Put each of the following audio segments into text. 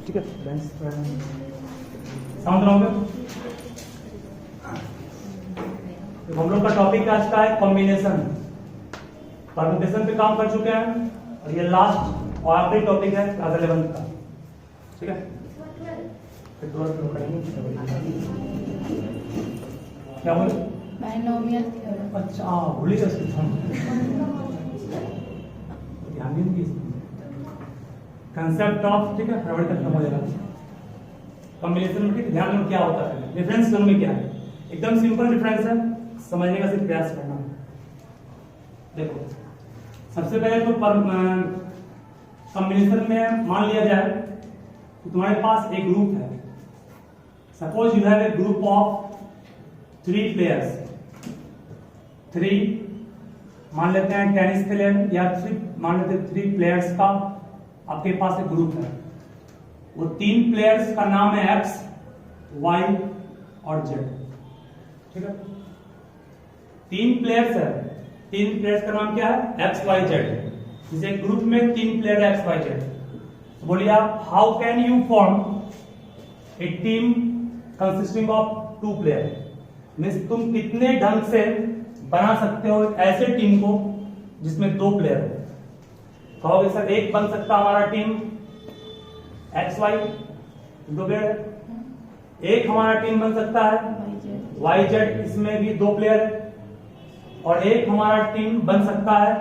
ठीक है, समझ रहे होंगे। तो हम लोग का टॉपिक आज का है कॉम्बिनेशन, परम्यूटेशन पे काम कर चुके हैं और ये लास्ट और आखिरी टॉपिक है क्लास 11 का। ठीक है, क्या बोले? Binomial theorem. अच्छा भूल गया इसको, ध्यान नहीं दिया कंसेप्ट ऑफ। ठीक है, प्रवर्तन खत्म हो जाएगा कॉम्बिनेशन में। ठीक, ध्यान में क्या होता है, डिफरेंस दोनों में क्या है। एकदम सिंपल डिफरेंस है, समझने का सिर्फ प्रयास करना है। देखो सबसे पहले तो कॉम्बिनेशन में मान लिया जाए कि तुम्हारे पास एक ग्रुप है। Suppose you have a group of 3 players, 3 मान लेते हैं टेनिस प्लेयर, या 3 मान लेते हैं 3 प्लेयर्स का आपके पास एक ग्रुप है। वो 3 प्लेयर्स का नाम है एक्स, वाई और जेड। ठीक है, 3 प्लेयर्स है, 3 प्लेयर्स का नाम क्या है, एक्स वाई जेड। जैसे ग्रुप में 3 प्लेयर एक्स वाई जेड, तो बोलिए आप how can you form A team consisting of 2 player. Means तुम कितने ढंग से बना सकते हो ऐसे टीम को जिसमें 2 प्लेयर हो। कहोगे सर एक बन सकता हमारा टीम एक्स वाई 2 प्लेयर है, एक हमारा टीम बन सकता है वाई जेड, इसमें भी 2 प्लेयर है, और एक हमारा टीम बन सकता है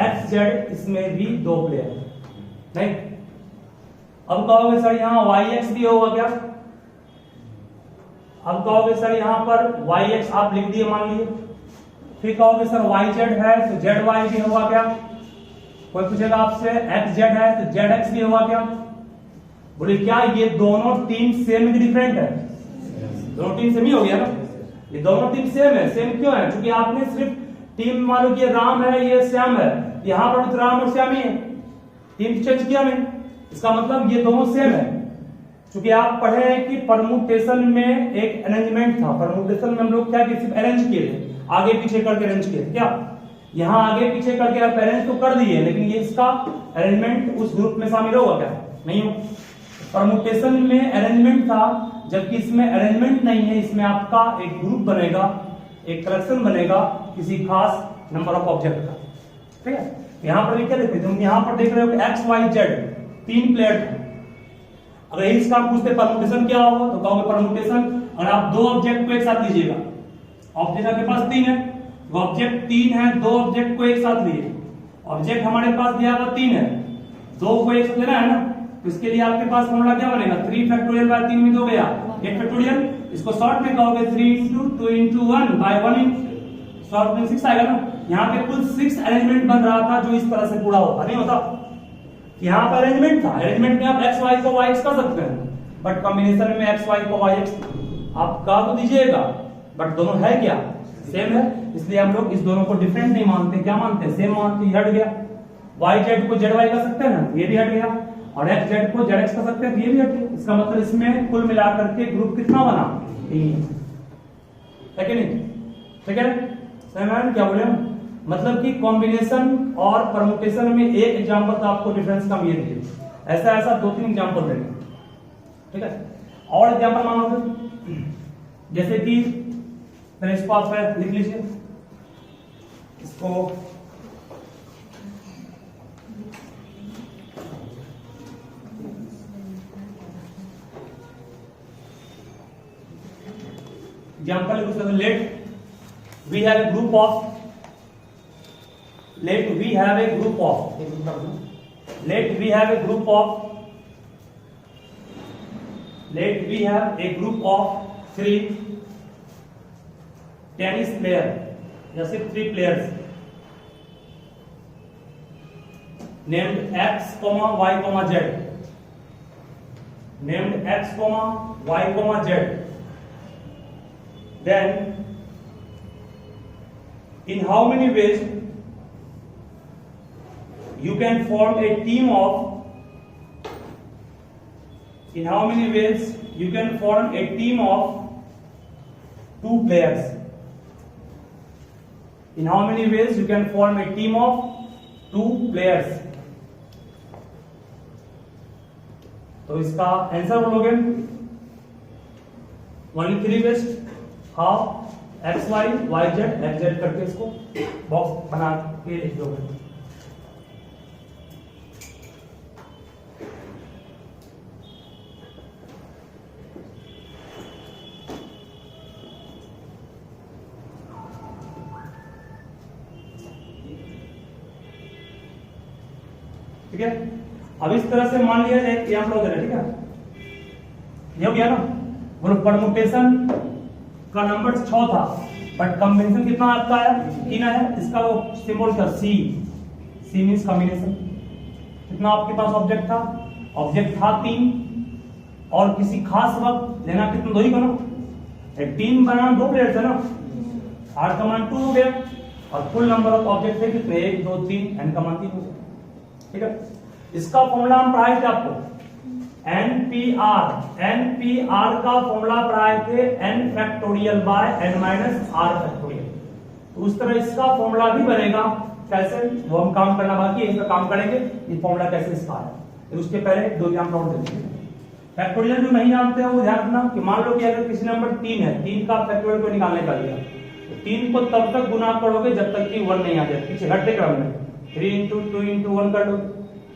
एक्स जेड, इसमें भी 2 प्लेयर। नहीं, अब कहोगे सर यहाँ वाई एक्स भी होगा क्या? अब कहोगे सर यहाँ पर वाई एक्स आप लिख दिए मान लीजिए, फिर कहोगे सर वाई जेड है तो जेड वाई भी होगा क्या? कोई पूछेगा आपसे एक्स जेड है तो जेड एक्स भी होगा क्या? बोले क्या ये दोनों टीम सेम है डिफरेंट है? दोनों टीम सेम ही हो गया ना, ये दोनों टीम सेम है। सेम क्यों है? क्योंकि आपने सिर्फ टीम मान लो कि राम है ये श्याम है, यहां पर तो राम और श्याम ही है, टीम चेंज किया नहीं, इसका मतलब ये दोनों सेम है। क्योंकि आप पढ़े हैं कि परमुटेशन में एक अरेंजमेंट था। परमुटेशन में हम लोग क्या सिर्फ अरेंज किए थे, आगे पीछे करके अरेंज किए थे। क्या यहाँ आगे पीछे करके आप अरेंज तो कर दिए, लेकिन ये इसका अरेंजमेंट उस ग्रुप में शामिल होगा क्या? नहीं हो। परमुटेशन में अरेंजमेंट था, जबकि इसमें अरेंजमेंट नहीं है। इसमें आपका एक ग्रुप बनेगा, एक कलेक्शन बनेगा किसी खास नंबर ऑफ ऑब्जेक्ट का। ठीक है, यहाँ पर भी क्या देखते हैं, यहाँ पर देख रहे हो कि एक्स वाई जेड 3 प्लेयर थे। अगर इसका पूछते परमुटेशन क्या होगा तो कहोगे परमुटेशन, अगर आप 2 ऑब्जेक्ट को एक साथ लीजिएगा, ऑब्जेक्ट आपके पास 3 है, ऑब्जेक्ट 3 है, 2 ऑब्जेक्ट को एक साथ लिए, ऑब्जेक्ट हमारे पास दिया हुआ 3 है, 2 को एक साथ लेना है ना, तो इसके लिए आपके पास फॉर्मूला क्या बनेगा, 3 फैक्टोरियल बाय 3 में 2 गया 8 फैक्टोरियल। इसको शॉर्ट में कहोगे 3 into 2 into 1 बाय 1 शॉर्ट में 6 आएगा ना। यहाँ पे कुल 6 अरेंजमेंट बन रहा था जो इस तरह से पूरा होता नहीं होता। यहाँ पर अरेंजमेंट था, अरेंजमेंट में आप एक्स वाई को वाई एक्स कर सकते हैं, बट कॉम्बिनेशन में एक्स वाई को वाई एक्स आप का तो दीजिएगा, बट दोनों है क्या, सेम है। इसलिए हम लोग इस दोनों को डिफरेंट नहीं मानते, क्या मानते हैं, सेम मानते। हट गया, वाई जेड को जेड वाई कर सकते हैं ना, ये भी हट गया, और एक्स जेड को जेड एक्स कर सकते हैं, तो ये भी हट गया। इसका मतलब इसमें कुल मिलाकर के ग्रुप कितना बना, 3 है कि नहीं? ठीक है, समझ क्या बोले हम? मतलब कि कॉम्बिनेशन और परमुटेशन में एक एग्जांपल तो आपको डिफरेंस का ये दिए, ऐसा ऐसा 2-3 एग्जांपल देंगे। ठीक है, और एग्जांपल मान लो जैसे कि इसको आप लिख लीजिए, इसको example let we have a group of, let we have a group of, let we have a group of, let we have a group of 3 tennis player, या सिर्फ 3 players named x, y, z, named x, y, z. Then in how many ways you can form a team of, in how many ways you can form a team of 2 players? In how many ways you can form a team of 2 players? तो इसका answer बोलोगे only 3 best half x y y z x z करके इसको box बना के लिख दोगे। ठीक है, अब इस तरह से मान लिया जाए यहां पर ठीक है, ये हो गया ना। बोलो परमुटेशन का नंबर 6 था बट कॉम्बिनेशन कितना आपका आया 3 आया। इसका वो सिंबल क्या सी, सी मींस कॉम्बिनेशन। कितना आपके पास ऑब्जेक्ट था, ऑब्जेक्ट था 3 और किसी खास वक्त लेना कितना 2 ही का ना, 3 बनाना 2 प्लेट है ना, r कमांड 2 हो गया और फुल नंबर ऑफ ऑब्जेक्ट थे कितने 1 2 3 n कमांड 3 हो गया। ठीक है, इसका फॉर्मूला हम पढ़ाए थे आपको NPR का फॉर्मूला पढ़ाए थे n factorial by n minus r factorial. तो उस तरह इसका फॉर्मूला भी बनेगा। कैसे, वो हम काम करना बाकी है, इसका काम करेंगे। ये फॉर्मूला कैसे इसका है, फिर उसके पहले 2 एग्जांपल और देखेंगे। फैक्टोरियल जो नहीं जानते हो वो ध्यान रखना कि मान लो कि अगर किसी नंबर 3 है, 3 का फैक्टोरियल को निकालने का लिया तो 3 को तब तक गुना करोगे जब तक कि 1 नहीं आ जाए, पीछे घटते क्रम में 3 into 2 into 1 कर लो।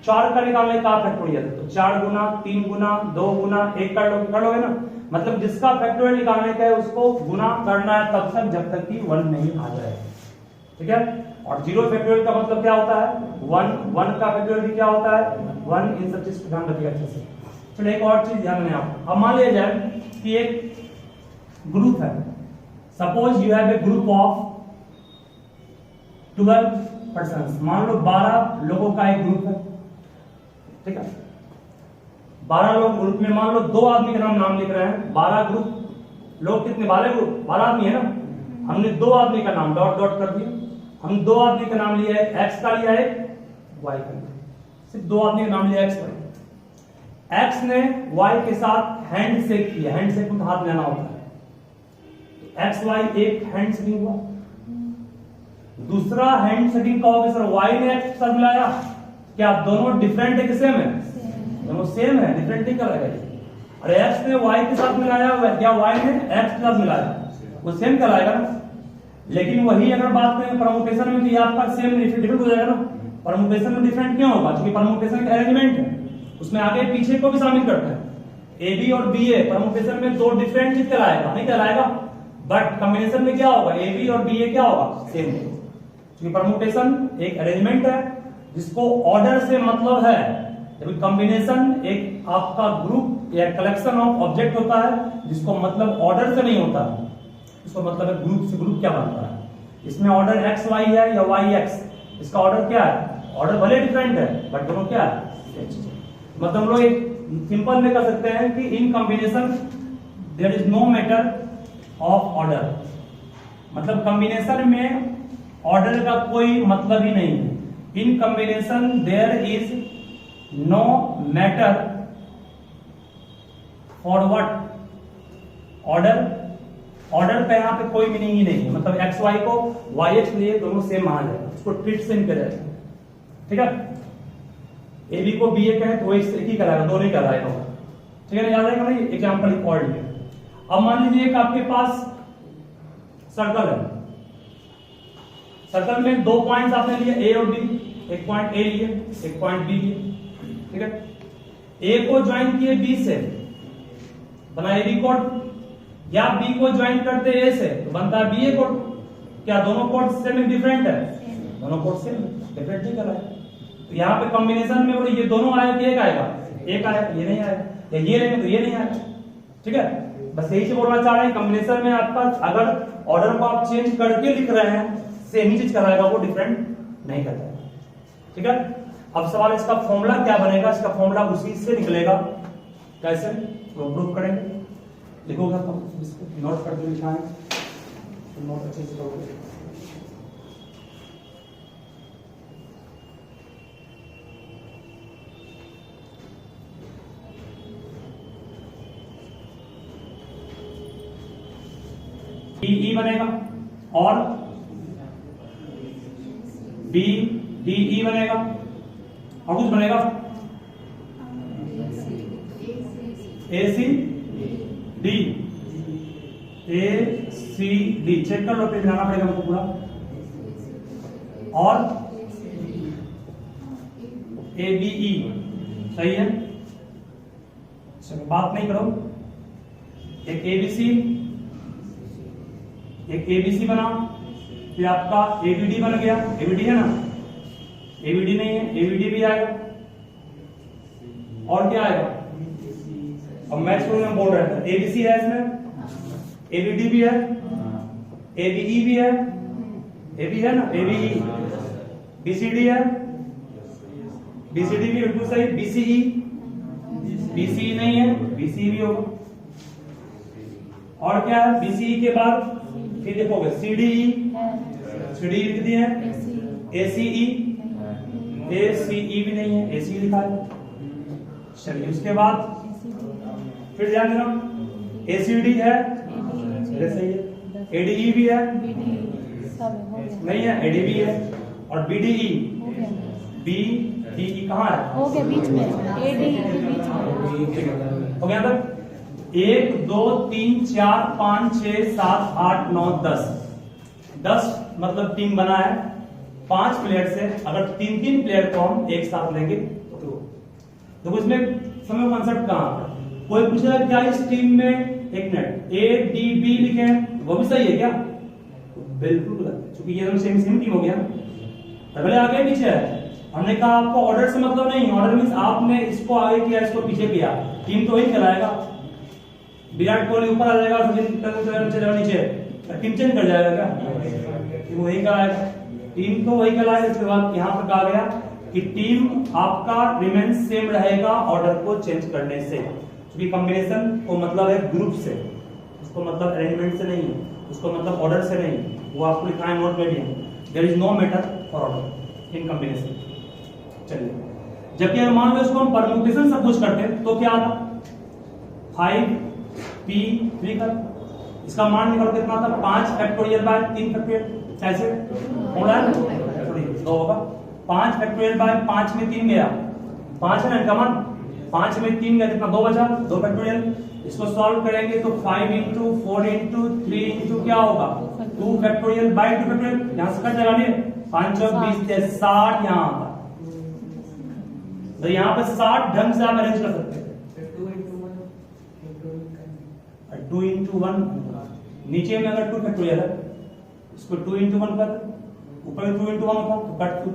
4 का निकालने का फैक्टोरियल तो 4 गुना 3 गुना 2 गुना 1 कर लोगे ना। मतलब जिसका फैक्टोरियल निकालने का है उसको गुना करना है तब तक जब तक कि 1 नहीं आ जाए। ठीक है, और 0 फैक्टोरियल का मतलब क्या होता है 1 का फैक्टोरियल भी क्या होता है 1। इन सब चीज को ध्यान रखिएगा अच्छे से। चलो एक और चीज ध्यान में आप, अब मान लिया जाए कि एक ग्रुप है, suppose you have a group of 12 persons, मान लो 12 लोगों का एक ग्रुप है। ठीक है, 12 लोग ग्रुप में, मान लो 2 आदमी का नाम लिख रहे हैं। 12 ग्रुप लोग कितने, 12 ग्रुप 12 आदमी है ना। हमने 2 आदमी का नाम डॉट डॉट कर दिया। हम 2 आदमी का नाम लिया है, एक्स का लिया है, वाई का लिया, सिर्फ 2 आदमी का नाम लिया एक्स वाई। एक्स ने वाई के साथ हैंड शेक किया, हैंड शेक में हाथ मिलाना होता है। एक्स वाई एक हैंड शेकिंग हुआ। दूसरा हैंड शेकिंग कहोगे सर वाई ने एक्स के साथ मिलाया, क्या दोनों डिफरेंट है कि सेम है? दोनों सेम है, डिफरेंट नहीं कहलाएगा। और एक्स ने वाई के साथ मिलाया हुआ, क्या वाई ने एक्स के साथ मिलाया, वो सेम कहलाएगा ना। लेकिन वही अगर बात करें परमुटेशन में तो ये आपका सेम डिफरेंट हो जाएगा ना। परमुटेशन में डिफरेंट क्यों होगा, क्योंकि परमुटेशन का अरेंजमेंट है, उसमें आगे पीछे को भी शामिल करता है। ए बी और बी ए परमुटेशन में 2 डिफरेंट चीज कहलाएगा, नहीं कहलाएगा। बट कॉम्बिनेशन में क्या होगा, ए बी और बी ए क्या होगा, सेम होगा। क्योंकि परमुटेशन एक अरेंजमेंट है जिसको ऑर्डर से मतलब है, जबकि कॉम्बिनेशन एक आपका ग्रुप या कलेक्शन ऑफ ऑब्जेक्ट होता है जिसको मतलब ऑर्डर से नहीं होता है, इसको मतलब है ग्रुप से ग्रुप क्या बनता है। इसमें ऑर्डर एक्स वाई है या वाई एक्स, इसका ऑर्डर क्या है, ऑर्डर भले डिफरेंट है बट दोनों क्या है, मतलब हम लोग एक सिंपल में कर सकते हैं कि in combination there is no matter of order. मतलब कॉम्बिनेशन में ऑर्डर का कोई मतलब ही नहीं है। In combination there is no matter for what order. Order का यहाँ पे कोई मीनिंग ही नहीं है। मतलब एक्स वाई को वाई एक्स लिए दोनों सेम माना जाएगा, उसको ट्रीट सेम किया जाएगा। ठीक है, ए बी को बी ए कहे तो वो एक ही कराएगा, दो नहीं कराएगा। ठीक है ना, याद आएगा ना। एग्जाम्पल और लिया। अब मान लीजिए एक आपके पास सर्कल है, सर्कल में 2 पॉइंट्स आपने लिए ए और बी, एक पॉइंट ए लिए एक पॉइंट बी लिए। ठीक है, ए को ज्वाइन किए बी से बना ए बी कोड, या बी को ज्वाइन करते ए से तो बनता है बी ए कोड। क्या दोनों कोड सेम डिफरेंट है? दोनों कोड सेम डिफरेंट नहीं कर रहा है। तो यहाँ पे कॉम्बिनेशन में बोले ये दोनों आए कि एक आएगा, एक आएगा, ये नहीं आएगा, या ये रहेंगे तो ये नहीं आएगा। ठीक है, बस यही से बोलना चाह रहे हैं। कॉम्बिनेशन में आपका अगर ऑर्डर को आप चेंज करके लिख रहे हैं सेम ही चीज कराएगा, वो डिफरेंट नहीं करता है। ठीक है, अब सवाल इसका फॉर्मूला क्या बनेगा, इसका फॉर्मूला उसी से निकलेगा। कैसे वो प्रूफ करेंगे, लिखोगे तो नोट करके लिखा है, तो नोट अच्छे से करोगे। ई बनेगा और बी डी ई बनेगा और कुछ बनेगा AC D ACD चेक कर लो, पेज लाना पड़ेगा हमको पूरा। और ABE सही है, चलो बात नहीं करो। एक ABC बना, फिर आपका ABD बन गया। ABD है ना, ABD नहीं है, ABD भी आएगा। और क्या आएगा, अब मैच को हम बोल रहे थे, ABC है इसमें, ABD भी है, ABE भी है, AB है ना, ABE, BCD है, BCD भी बिल्कुल सही, BCE नहीं है, BCE भी होगा। और क्या है, BCE के बाद फिर देखोगे CDE लिख दिए हैं, ACE भी नहीं है, ACE लिखा है। चलिए उसके बाद फिर ध्यान देना, ACD है, सही है, ADE भी है, नहीं है, ADB है, और BDE कहाँ है, हो गया बीच में, ADE के बीच में हो गया। तब 1 2 3 4 5 6 7 8 9 10 मतलब टीम बना है 5 प्लेयर से। अगर 3 प्लेयर को हम एक साथ लेंगे तो इसमें समय कॉन्सेप्ट कहां पर, कोई पूछेगा क्या इस टीम में, एक मिनट, ADB लिखे हैं, वो भी सही है क्या, बिल्कुल गलत, क्योंकि ये दोनों सेम टीम हो गया। पहले आगे पीछे है, हमने कहा आपको ऑर्डर से मतलब नहीं, ऑर्डर मींस आपने इसको आगे किया इसको पीछे किया, टीम तो वही चलाएगा। विराट कोहली ऊपर आ जाएगा, सचिन तेंदुलकर नीचे, टीम चेंज कर जाएगा क्या, वही कराएगा, टीम तो वही कराएगा। इसके बाद यहाँ पर कहा गया कि टीम आपका रिमेन सेम रहेगा ऑर्डर को चेंज करने से, क्योंकि कॉम्बिनेशन को मतलब है ग्रुप से, उसको मतलब अरेंजमेंट से नहीं है, उसको मतलब ऑर्डर से नहीं, वो आपको लिखा है नोट में भी है, there is no matter for order in combination. चलिए, जबकि मान लो इसको हम परम्यूटेशन सब कुछ करते हैं तो क्या आता, 5P3 का इसका मान निकल कितना था, 5 फैक्टोरियल बाय 3 फैक्टोरियल, ऐसे होना है, दो होगा, 5 फैक्टोरियल बाय 5 में 3 गया, 5 है ना इनका मान, 5 में 3 गया, कितना 2 बचा, 2 फैक्टोरियल। इसको सॉल्व करेंगे तो 5 इंटू 4 इंटू 3 इंटू क्या होगा, 2 फैक्टोरियल बाय 2 फैक्टोरियल, यहां से कट जाएगा नहीं, 5 और 20 से 60 यहां आता, तो यहां पे 60 ढंग से आप अरेंज कर सकते हैं। 2 इंटू 1 नीचे में अगर 2 फैक्टोरियल है, इसको 2 इंटू 1 कर, ऊपर में 2 इंटू 1 होगा तो कट 2,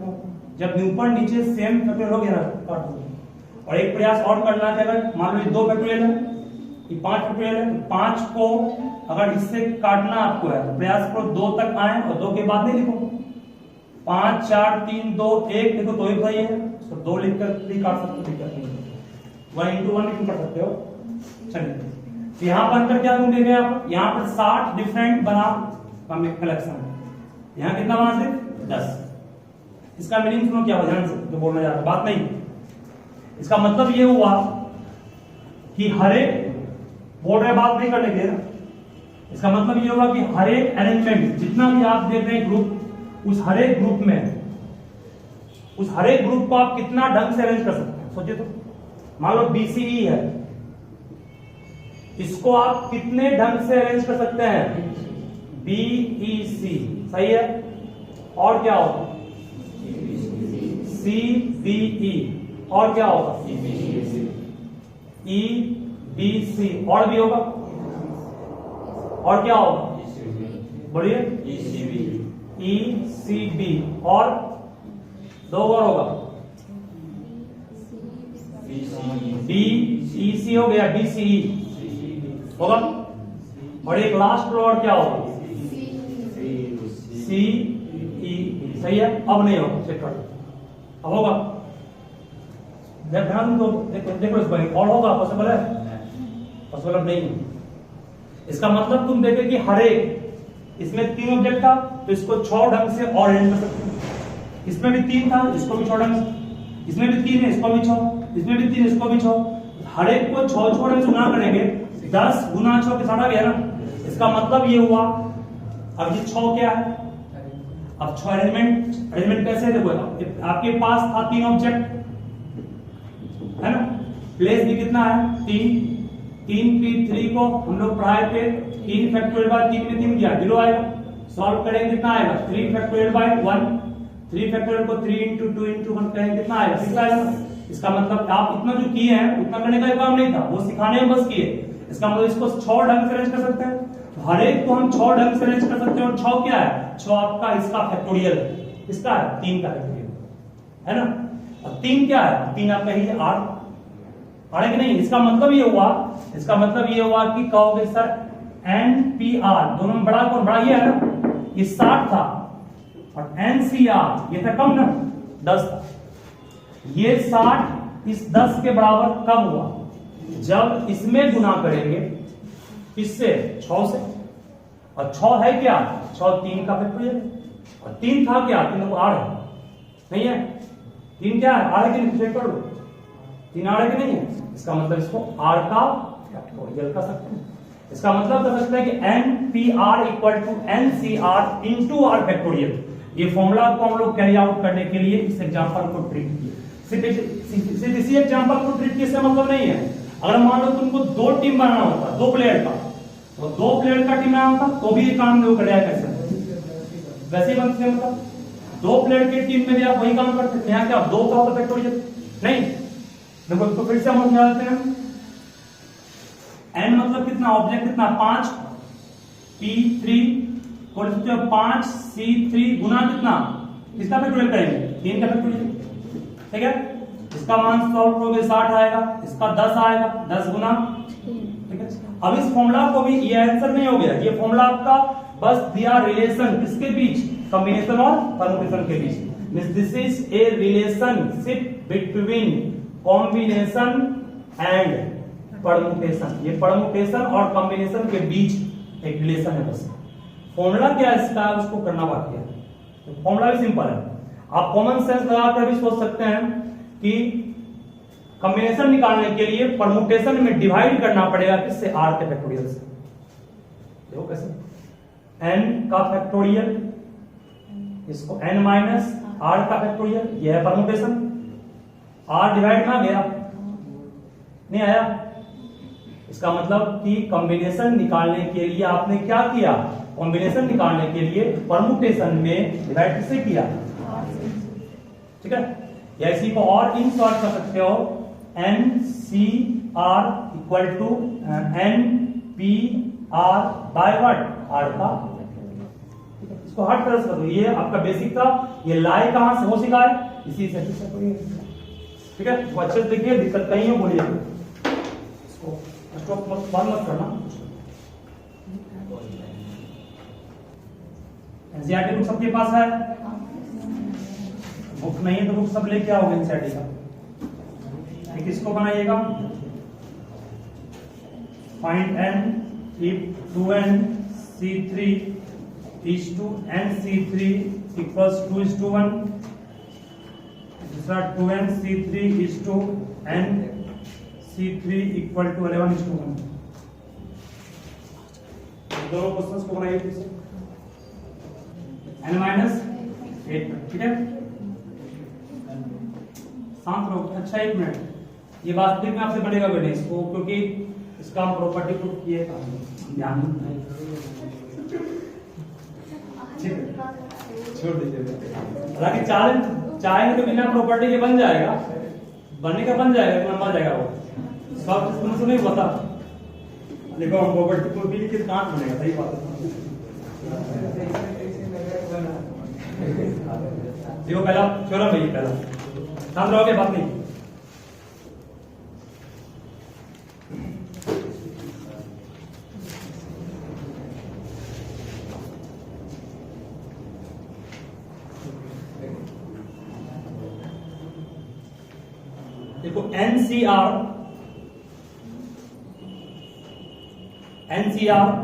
जब ऊपर नीचे सेम फैक्टोरियल हो गया ना काट दो। और एक प्रयास और करना है, अगर मान लो ये 2 फैक्टोरियल है, ये 5 फैक्टोरियल है, 5 को अगर इससे काटना आपको है तो प्रयास करो 2 तक आए और 2 के बाद नहीं लिखो, 5 4 3 2 1 देखो, तो एक भाई है तो 2 लिखकर भी काट सकते हो, दिक्कत नहीं है, 1 इंटू 1 भी कर सकते हो। चलिए, तो यहाँ पर अंतर क्या देंगे आप, यहाँ पर 60 डिफरेंट बना कलेक्शन, यहाँ कितना बना, सिर्फ 10। इसका मीनिंग सुनो क्या, ध्यान से जो बोलना जा रहा है, बात नहीं, इसका मतलब ये हुआ कि हर एक बोल रहे, बात नहीं करने के ना, इसका मतलब ये होगा कि हर एक अरेंजमेंट जितना भी आप देख रहे हैं ग्रुप, उस हर एक ग्रुप में, उस हर एक ग्रुप को आप कितना ढंग से अरेंज कर सकते हैं, सोचिए तो। मान लो BCE है, इसको आप कितने ढंग से अरेंज कर सकते हैं, BEC सही है, और क्या होगा, CBE, और क्या होगा, EBC, और भी होगा, और क्या होगा, बोलिए, ECB, और 2 और होगा, BEC हो गया, BCE होगा, और एक लास्ट और क्या होगा, CE, सही है। अब नहीं होगा, चेक करो, अब होगा, ध्यान दो, देखो इस पर और होगा, पॉसिबल है, पॉसिबल अब नहीं है। इसका मतलब तुम देखे कि हर एक, इसमें 3 ऑब्जेक्ट था तो इसको 6 ढंग से और अरेंज कर सकते हैं, इसमें भी 3 था इसको भी 6 ढंग से, इसमें भी 3 है इसको भी 6, इसमें भी 3 इसको भी 6, हर एक को 6 ढंग से गुना करेंगे, 10 गुना 6 के 60 गया ना। इसका मतलब ये हुआ, अब ये 6 क्या है, अब 6 अरेंजमेंट कैसे, देखो आपके पास था 3 ऑब्जेक्ट है ना, प्लेस भी कितना है 3, 3p3 को हम लोग पढ़ाए थे 3 फैक्टोरियल बाय 3 में 3 किया 0 आएगा। सॉल्व करेंगे कितना आएगा 3 फैक्टोरियल बाय 1, 3 फैक्टोरियल को 3 into 2 into 1 करेंगे कितना आएगा 6 आएगा। इसका मतलब आप इतना जो किए हैं उतना करने का काम नहीं था, वो सिखाने में बस किए। इसका मतलब इसको 6 ढंग से अरेंज कर सकते हैं, हर एक को हम 6 ढंग से अरेंज कर सकते हैं। और 6 क्या है 6 आपका इसका फैक्टोरियल है, इसका है 3 का फैक्टोरियल है ना। और 3 क्या है 3 आपका ही है 8 है कि नहीं। इसका मतलब ये हुआ कि कहोगे सर NPR दोनों में बड़ा कौन बड़ा ये है ना, ये 60 था और NCR ये था कम ना 10 था। ये 60 इस 10 के बराबर कब हुआ जब इसमें गुना करेंगे इससे 6 से, और 6 है क्या 6 3 का फैक्टोरियल और 3 था क्या 3 को 8 है नहीं है 3 क्या है 8 के लिए चेक कर लो 3 8 के नहीं है। इसका मतलब इसको R का फैक्टोरियल कर सकते हैं। इसका मतलब कर सकते हैं कि NPR equal to NCR into R factorial. ये फॉर्मूला को हम लोग कैरी आउट करने के लिए इस एग्जांपल को ट्रीट किए। सिर्फ इसी एग्जांपल को ट्रीट किए से मतलब नहीं है। अगर मान लो तुमको 2 टीम बनाना होता 2 प्लेयर का, तो 2 प्लेयर का टीम बनाना होता तो भी ये काम नहीं कर जाएगा कैसे वैसे ही बनते हैं। मतलब 2 प्लेयर की टीम में भी आप वही काम करते हैं। यहाँ क्या 2 का होता फैक्टोरियल नहीं। देखो इसको फिर से हम समझा देते हैं। n मतलब कितना ऑब्जेक्ट कितना 5 p3 को 5 c3 गुना कितना किसका फैक्टोरियल करेंगे 3 का फैक्टोरियल ठीक है। इसका मान सॉल्व करोगे 60 आएगा, इसका 10 आएगा 10 गुना ठीक है। अब इस फॉर्मूला को भी ये आंसर नहीं हो गया, ये फॉर्मूला आपका बस दिया रिलेशन किसके बीच कॉम्बिनेशन और परम्यूटेशन के बीच। This is a relationship between combination and permutation. ये परम्यूटेशन और कॉम्बिनेशन के बीच एक रिलेशन है। बस फॉर्मूला क्या है इसका उसको करना बाकी है। तो फॉर्मूला भी सिंपल है, आप कॉमन सेंस लगाकर भी सोच सकते हैं कि कॉम्बिनेशन निकालने के लिए परम्यूटेशन में डिवाइड करना पड़ेगा किससे R के फैक्टोरियल से। देखो कैसे n का फैक्टोरियल इसको n माइनस R का फैक्टोरियल ये है परम्यूटेशन। R डिवाइड में गया नहीं आया, इसका मतलब कि कॉम्बिनेशन निकालने के लिए आपने क्या किया कॉम्बिनेशन निकालने के लिए परम्यूटेशन में डिवाइड किससे किया ठीक है। या इसी को और इन शॉर्ट कर सकते हो NCR equal to NPR by what R का। इसको हर तरह से करो, ये आपका बेसिक था। ये लाई कहां से हो सिखा है इसी से ठीक है। तो अच्छे से देखिए दिक्कत कहीं हो बोलिए इसको स्टॉप मत करना। एनसीईआरटी बुक सबके पास है, बुक नहीं है तो बुक सब लेके आओगे एनसीईआरटी का। एक इसको बनाइएगा find n if 2n c3 is to nc3 equals 2:1। दूसरा 2n c3 is to nc3 equal to 11:1। दोनों क्वेश्चंस को बनाइए फिर से n माइनस 8 ठीक है। शांत रहो। अच्छा 1 मिनट, ये वास्तविक में आपसे बनेगा बेटे इसको, क्योंकि इसका हम प्रॉपर्टी प्रूफ किए ध्यान छोड़ दीजिए। हालांकि चाहेंगे तो बिना प्रॉपर्टी के बन जाएगा, बनने का बन जाएगा लेकिन लंबा जाएगा वो सब तुमने सुने बता। देखो हम प्रॉपर्टी प्रूफ भी लिखे कहां बनेगा, सही बात है। देखो पहला थ्योरम है, ये पहला शांत रहोगे बात नहीं। देखो NCR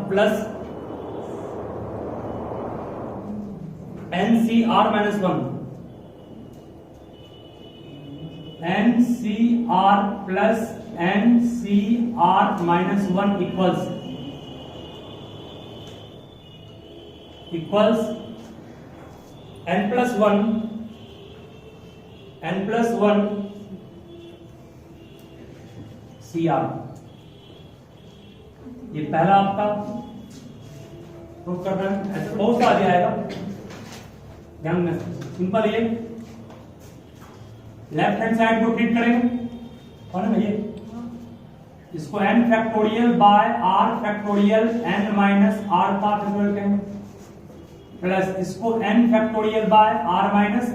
plus NCR minus 1, NCR plus NCR minus 1 equals n plus 1 CR ये पहला आपका प्रूफ कर रहे हैं, ऐसे बहुत सारे आएगा, ध्यान में सिंपल। ये लेफ्ट हैंड साइड को ट्रीट करेंगे कौन है ये, इसको n factorial bye r factorial n minus r का फैक्टोरियल कहेंगे, प्लस इसको n factorial bye r minus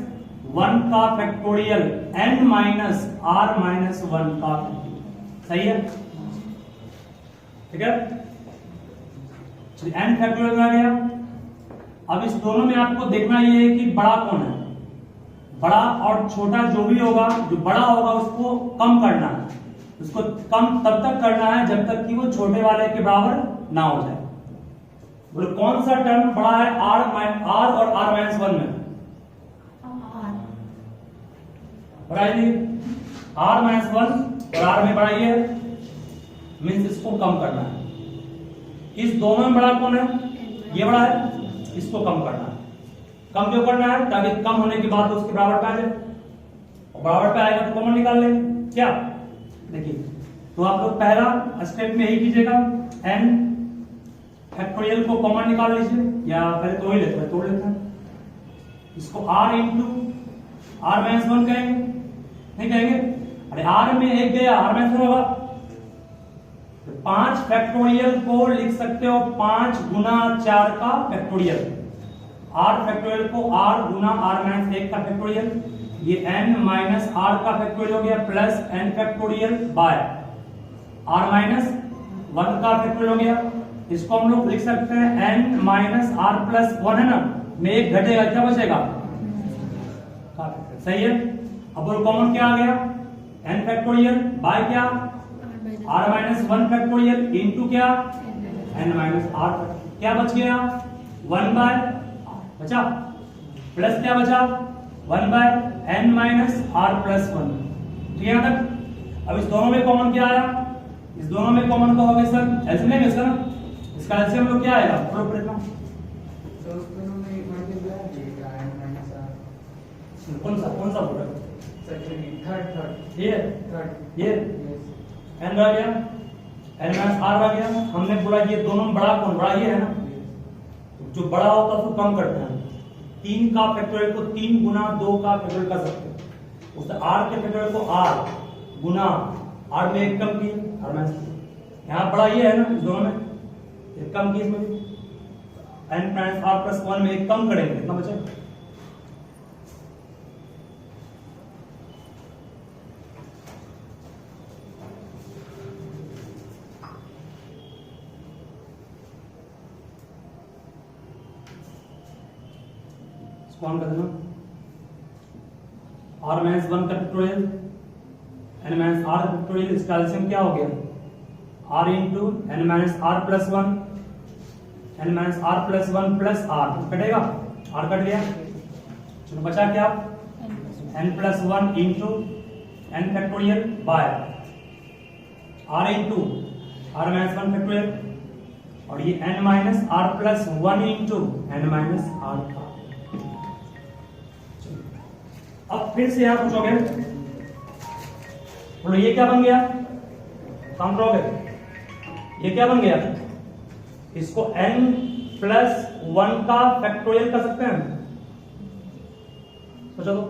1 का factorial n minus r minus 1 का फैक्टोरियल। सही है, ठीक है। n फैक्टोरियल आ गया। अब इस दोनों में आपको देखना ये है कि बड़ा कौन है, बड़ा और छोटा जो भी होगा, जो बड़ा होगा उसको कम करना है, उसको कम तब तक करना है जब तक कि वो छोटे वाले के बराबर ना हो जाए। बोले कौन सा टर्म बड़ा है r और r माइनस 1 में, बड़ा है r माइनस 1 और r में बड़ा ये है, मीन्स इसको कम करना है। इस दोनों में बड़ा कौन है, ये बड़ा है, इसको कम करना है। कम क्यों करना है, ताकि कम होने के बाद उसके बराबर पे आ जाए, और बराबर पे आएगा तो कॉमन निकाल लेंगे। क्या देखिए, तो आप लोग पहला स्टेप में यही कीजिएगा, n फैक्टोरियल को कॉमन निकाल लीजिए, या पहले तोड़ लेते हैं, तोड़ लेते हैं। इसको r इंटू r माइनस 1 कहेंगे, नहीं कहेंगे, अरे r में एक गया, r माइनस 1 होगा, 5 फैक्टोरियल को लिख सकते हो 5 गुना 4 का फैक्टोरियल, r फैक्टोरियल को r गुना r माइनस 1 का फैक्टोरियल, ये n माइनस r का फैक्टोरियल हो गया, plus n factorial bye r minus 1 का फैक्टोरियल हो गया। इसको हम लोग लिख सकते हैं n माइनस r प्लस 1 है ना, में एक घटेगा, क्या बचेगा, सही है। अब बोलो कॉमन क्या आ गया, n फैक्टोरियल बाय क्या, r माइनस 1 फैक्टोरियल इंटू क्या, n माइनस r, क्या बच गया, 1 बाय बचा, प्लस क्या बचा, 1 by n minus r plus 1। ठीक है तक। अब इस दोनों में कॉमन क्या आया, इस दोनों में कॉमन का हो गया सर एल्सियम है सर, इसका एल्सियम लोग क्या आएगा, कौन सा बोल रहे थर्ड ये n आ गया, n माइनस r आ गया। हमने बोला ये दोनों बड़ा कौन, बड़ा ये है ना, जो बड़ा होता है उसको कम करते हैं। 3 का फैक्टोरियल को 3 गुना 2 का फैक्टोरियल कर सकते हैं, उससे r के फैक्टोरियल को r गुना r में एक कम किए, r माइनस, यहाँ बड़ा ये है ना, इस दोनों में एक कम किए, इसमें भी n माइनस r प्लस 1 में एक कम करेंगे, कितना बचेगा, कौन कर देना, r माइनस 1 का factorial n minus r factorial, इसका एल्सियम क्या हो गया, r into n minus r plus 1, n minus r plus 1 plus r कटेगा, r कट गया, चलो बचा क्या, n plus 1 into n factorial bye r into r minus 1 factorial, और ये n minus r plus 1 into n minus r का। अब फिर से यहां पूछोगे, बोलो ये क्या बन गया, काम करोगे, ये क्या बन गया, इसको n प्लस 1 का फैक्टोरियल कर सकते हैं, सोचो तो,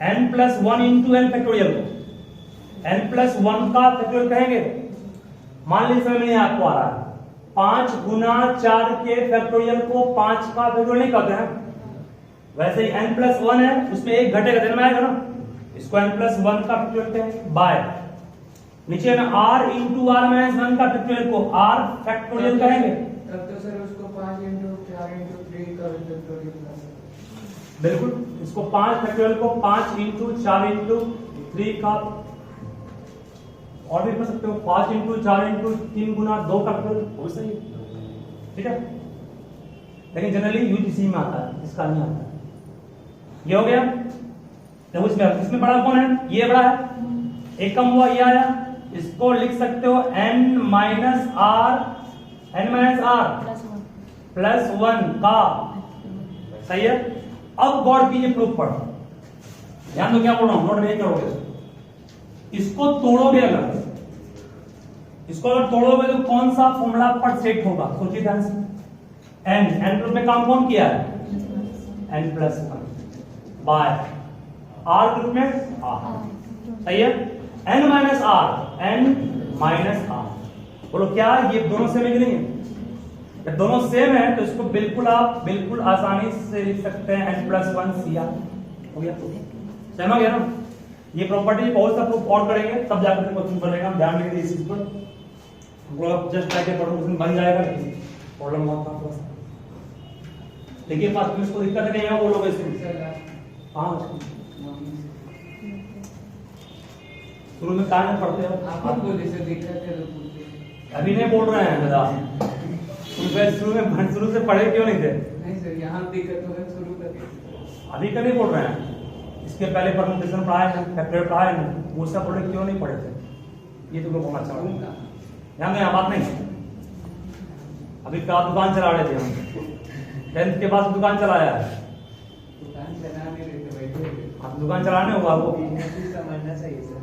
n plus 1 into n factorial को n प्लस 1 का फैक्टोरियल कहेंगे। मान लीजिए समझ में नहीं आपको आ रहा है, 5 गुना 4 के फैक्टोरियल को 5 का फैक्टोरियल नहीं कहते हैं, वैसे ही n प्लस 1 है, उसमें एक घटेगा, देने में आएगा ना, इसको n प्लस 1 का फैक्टोरियल कहते हैं बाय, नीचे में r इंटू r माइनस 1 का फैक्टोरियल को r फैक्टोरियल कहेंगे। तब तो सर उसको 5 इंटू 4 इंटू 3 का फैक्टोरियल बना सकते, बिल्कुल, इसको 5 फैक्टोरियल को 5 इंटू 4 इंटू 3 का, और भी कर सकते हो 5 इंटू 4 इंटू 3 गुना 2 का फैक्टोरियल, वो सही है, ठीक है। लेकिन जनरली यूज इसी में आता है, इसका नहीं आता है। ये हो गया, तो इसमें बड़ा कौन है, ये बड़ा है, एक कम हुआ, ये आया, इसको लिख सकते हो n माइनस r प्लस 1 का, सही है। अब गौर कीजिए प्रूफ पर, ध्यान दो क्या बोल रहा हूं, नोट नहीं करोगे, इसको तोड़ोगे, अगर इसको अगर तोड़ोगे तो कौन सा फॉर्मूला पर सेट होगा, सोचिए ध्यान से। n ग्रुप में काम कौन किया है, n+1 बाय r ग्रुप में r, सही है। n-r बोलो क्या ये दोनों सेम है कि नहीं है? जब दोनों सेम है तो इसको बिल्कुल आप बिल्कुल आसानी से लिख सकते हैं n+1 CR, हो गया, समझ गया ना। ये प्रॉपर्टी बहुत सा प्रूफ और करेंगे तब जाकर क्वेश्चन बनेगा, हम ध्यान रखिए इस चीज पर। हमको आप जस्ट लाइक क्वेश्चन बन जाएगा, प्रॉब्लम बहुत था थोड़ा सा। देखिए फर्स्ट में इसको दिक्कत नहीं है, वो लोग इसमें हां शुरू में कहां पढ़ते हो आप बोले से दिक्कत है तो पूछिए। अभी नहीं बोल रहे हैं दादा, शुरू से पढ़े क्यों नहीं थे? नहीं सर, यहाँ दिक्कत हो है, शुरू करिए। अभी का नहीं बोल रहे हैं, इसके पहले परमुटेशन पढ़ाए हैं, फैक्टर पढ़ाए हैं, वो सब पढ़े क्यों नहीं पढ़े थे? ये तो बहुत अच्छा लगा, ध्यान दें, बात नहीं। अभी का दुकान चला रहे थे हम, 10th के बाद दुकान चलाया है, दुकान चला नहीं रहे थे, बैठे आप दुकान चलाने होगा वो समझना चाहिए सर।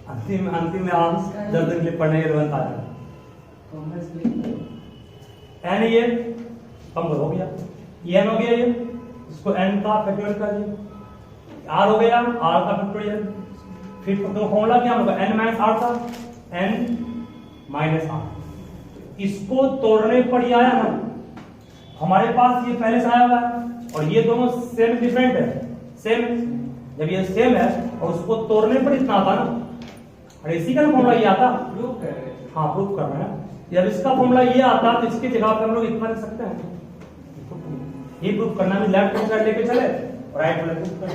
अंतिम में आप 10 दिन के लिए पढ़ने के लिए बनता है। कॉमर्स में एन ये कम हो गया, ये एन हो गया, ये इसको एन का फैक्टोरियल कर दिया, आर हो गया आर का फैक्टोरियल, फिर तो फॉर्मूला क्या होगा n - r का n - r। इसको तोड़ने पर ये आया ना, हमारे पास ये पहले से आया हुआ है और ये दोनों सेम डिफरेंट है, सेम। जब ये सेम है और उसको तोड़ने पर इतना आता ना, और इसी का फॉर्मूला ये आता, प्रूफ कर रहे थे। हाँ प्रूफ कर रहे हैं। जब इसका फॉर्मूला ये आता तो इसकी जगह पे हम लोग इतना लिख सकते हैं, ये प्रूफ करना भी लेफ्ट हैंड साइड लेके चले और राइट वाला प्रूफ कर।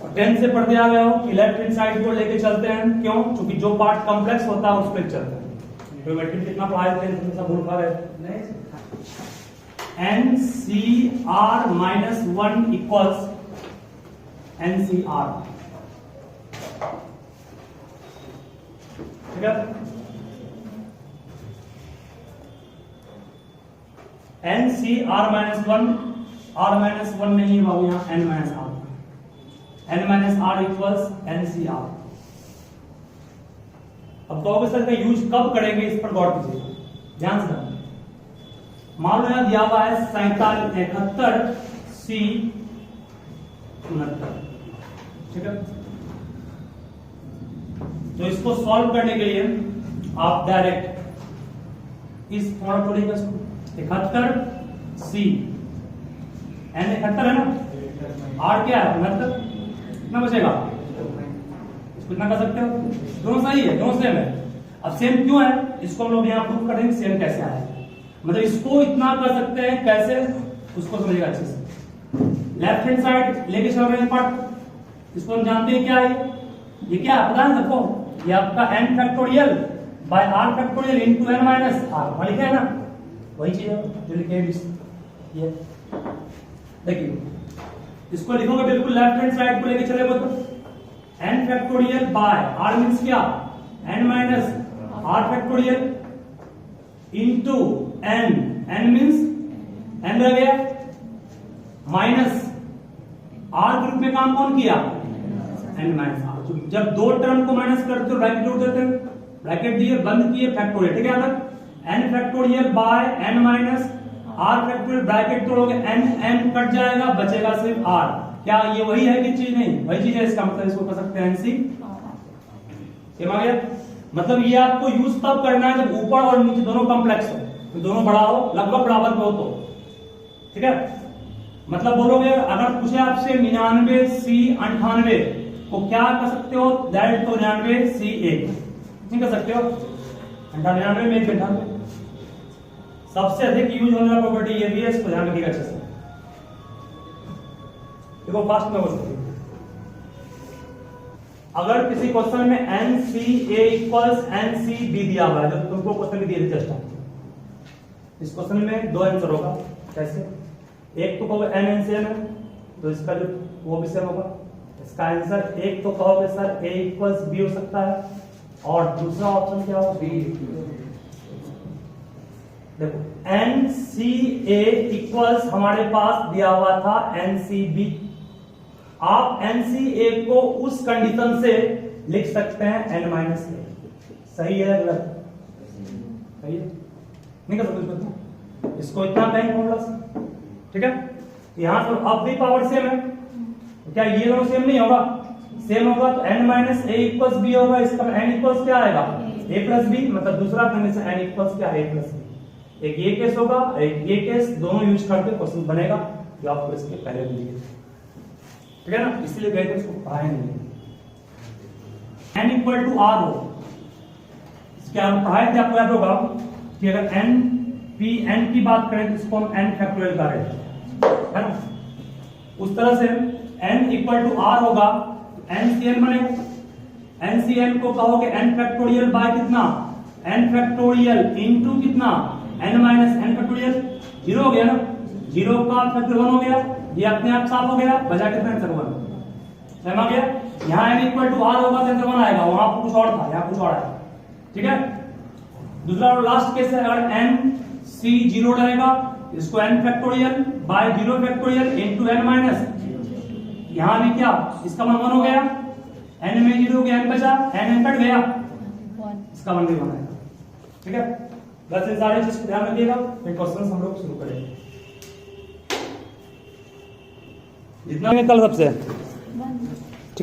और 10 से पढ़ते आ गए हो कि लेफ्ट हैंड साइड को लेके चलते हैं, क्यों? क्योंकि जो पार्ट कॉम्प्लेक्स होता है उस पर चलते हैं। ज्योमेट्री कितना पढ़ाए थे, हमेशा भूल पा रहे नहीं NCR-1 इक्वल्स NCR, ठीक है। NCR-1 R-1 नहीं होगा यहाँ, n-r इक्वल्स NCR। अब कहोगे सर का यूज कब करेंगे, इस पर गौर कीजिए, ध्यान से। मान लो यहां दिया हुआ है 71 C 69, ठीक है। तो इसको सॉल्व करने के लिए आप डायरेक्ट इस फॉर्म को लेकर 71 C n 71 है ना, r क्या है 69, कितना बचेगा? इसको कितना कर सकते हो, दोनों सही है, दोनों सेम है। अब सेम क्यों है इसको हम लोग यहाँ प्रूव करेंगे, सेम कैसे आया, मतलब इसको इतना कर सकते हैं कैसे, उसको समझिएगा अच्छे से। लेफ्ट हैंड साइड लेके चल रहे हैं पार्ट, इसको हम जानते हैं क्या है, ये क्या है पता है सबको, ये आपका n factorial bye r factorial into n minus r, वही लिखा है ना, वही चीज है जो लिखे है ये। देखिए इसको लिखोगे बिल्कुल लेफ्ट हैंड साइड को लेके चले, तो n factorial bye r means क्या, n minus r factorial into n means n रह गया माइनस r ग्रुप में काम कौन किया, n माइनस r। जब दो टर्म को माइनस करते हो ब्रैकेट जोड़ देते हैं, ब्रैकेट दिए बंद किए फैक्टोरियल, ठीक है। n factorial by n minus r factorial, bracket तोड़ोगे n कट जाएगा, बचेगा सिर्फ r। क्या ये वही है कि चीज नहीं, वही चीज है, इसका मतलब इसको कर सकते हैं NC, समझ आ गया। मतलब ये आपको यूज तब करना है जब ऊपर और नीचे दोनों कॉम्प्लेक्स हो, तो दोनों बड़ा हो, लगभग बराबर पे हो तो, ठीक है। मतलब बोलोगे अगर पूछे आपसे 99 C 98 को क्या कर सकते हो, डायरेक्ट तो 99 C 1 नहीं कर सकते हो, 99 में 98 सबसे अधिक यूज होने वाला प्रॉपर्टी ये भी है, इसको ध्यान रखिएगा अच्छे से। देखो फास्ट में हो सकती है, अगर किसी क्वेश्चन में NCA इक्वल्स NCB दिया हुआ है, जब तुमको क्वेश्चन भी दिए थे जस्ट, इस क्वेश्चन में दो आंसर होगा, कैसे, एक तो कहोगे n NCM है तो इसका जो वो भी सेम होगा, इसका आंसर एक तो कहोगे सर A इक्वल्स B हो सकता है, और दूसरा ऑप्शन क्या होगा B। देखो NCA इक्वल्स हमारे पास दिया हुआ था NCB, आप NCA को उस कंडीशन से लिख सकते हैं n-a, सही है गलत? सही है, नहीं कर सकते इसको, इसको इतना कहेंगे फॉर्मूला से, ठीक है। यहाँ तो अब भी पावर सेम है, तो क्या ये दोनों सेम नहीं होगा? सेम होगा तो n माइनस ए इक्वल्स बी होगा, इसका n इक्वल्स क्या आएगा? a प्लस बी, मतलब दूसरा कंडीशन n इक्वल्स क्या है? a plus b. एक ये केस होगा, एक ये केस, दोनों यूज करके क्वेश्चन बनेगा जो आपको इसके पहले दिए, ठीक है ना, इसलिए गए थे उसको पढ़ाए नहीं। n इक्वल टू r हो, क्या हम पढ़ाए थे? आपको याद होगा कि अगर n p n की बात करें तो इसको हम n फैक्टोरियल करें, है ना। उस तरह से n इक्वल टू r होगा, NCN बनेगा, NCN को कहोगे n फैक्टोरियल बाय कितना? n फैक्टोरियल इनटू कितना? n minus n factorial. 0 हो गया ना, 0 का फैक्टर 1 हो गया, ये अपने आप साफ हो गया, बजा कितना? आंसर 1 समझ आ गया। यहाँ n इक्वल टू r होगा तो आंसर 1 आएगा, वहां कुछ और था, यहाँ कुछ और आया, ठीक है। दूसरा और लास्ट केस है, अगर n c 0 रहेगा, इसको n factorial bye 0 factorial into n minus, यहाँ भी क्या? इसका मान 1 हो गया, n में 0 हो गया, n बचा, n कट गया, इसका मान भी 1 आएगा, ठीक है। बस ये सारी चीज ध्यान रखिएगा, फिर क्वेश्चन हम लोग शुरू करेंगे। जितना कल सबसे